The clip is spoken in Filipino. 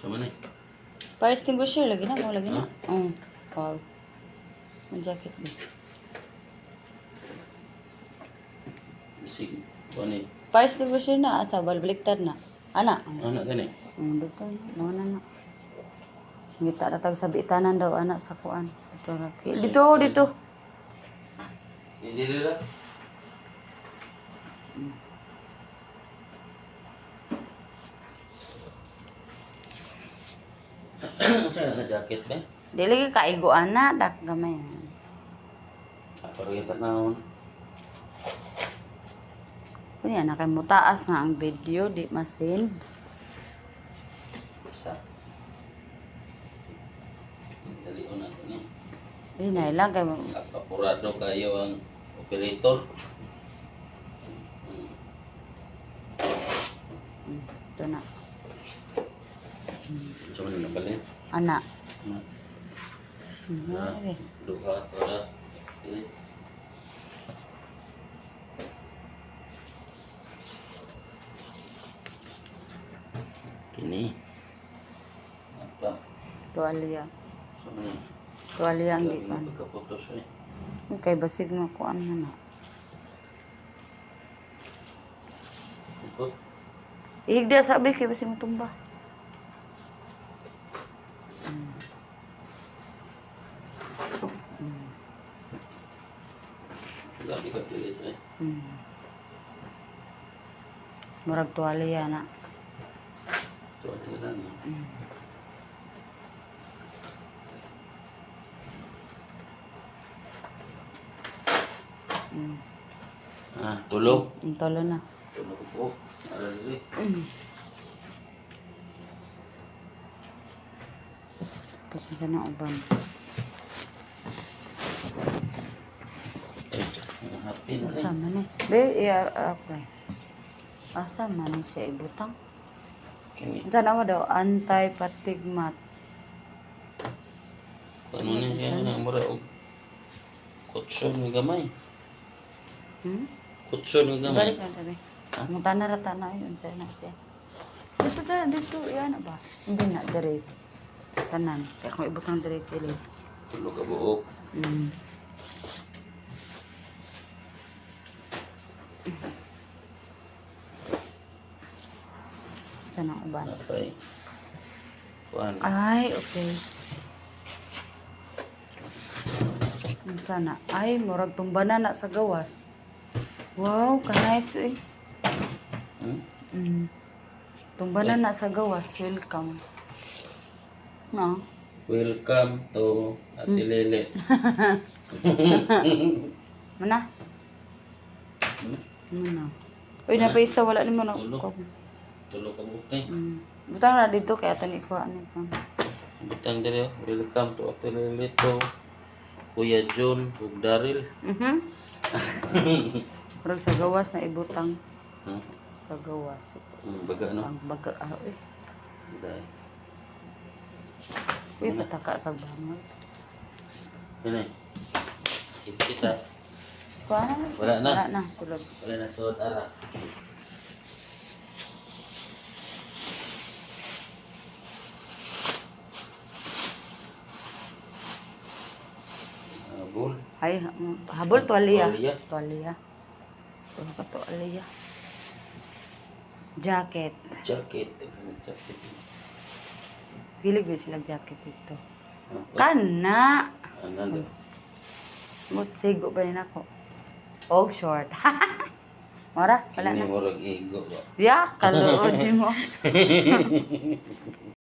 Sama na. Fire extinguisher lagi na mo lagi na. Ha? Wow. Ang jacket mo. Bisig. Ano eh? Fire extinguisher na asa balbaliktad na. Ana. Anak gani. Dito na. Ngita ratag sa bitanan daw anak sa kuan. Dito. Hindi nila. Saan na jacket ba? Dili ka kaigo ana dak gamay. Pero yung tanawon. Kunya na kay mutaas nga ang video di masin. Basta. Dali una ko niya. Di na ilang kay Apurado kayo ang operator. ito na. Saan na nabalin? Ana. Duha para. Kini. Apa? Tuwalya. Saan na? Tuwalya ang gikan. Pagkaputos eh. Kay basig mo kuan na. Ikot. Ihigda sabi kay basig mo tumba. Grabe ka pilit eh. Murag tuwalya na. Ito ang lang. Tulog. Tolo na. Tulog po. Arali. Tapos mo na uban. Happy na rin. Asa man eh. Be, okay. Asa man eh siya ibutang. Kini. Ito na daw, anti-fatigue mat. Ano na siya na mura og kutson ng gamay. Kutson ng gamay. Balik na tabi. Munta na rata na yun siya na siya. Dito, yan ba? Hindi na, direct. Kanan. Kaya kung ibutang direct kilig. Tulog ka buok. Saan ang uban? Napay. Kuan. Ay, okay. Sana. Ay, murag tumbanan na sa gawas. Wow, ka-nice eh. Tumbanan na sa gawas. Welcome. No? Welcome to Ate Lele. Mana? Mana? Uy, napaisa. Wala ni mo na. Tulog ka buok eh. Butang na dito kaya tani ko ano ko. Butang diri. Welcome to Ate Lele to Kuya John ug Daryl. Murag sa gawas na ibutang. Hmm? Sa gawas. Baga no. Ang baga eh. Dai. Uy, pataka kag bangon. Ano? Kita. Wala na. Wala na, sulod. Wala na suot ara. Habol. Ay, habol tuwalya. Tuwalya. Tuwalya. Tuwa ka tuwalya. Jacket. Jacket. Jacket. Pilig ba silang jacket dito? Ah, Kana! ano? Sigo ba rin ako? Og short. Mara, wala Kini na. murag igo ba? Ya, kaluod mo.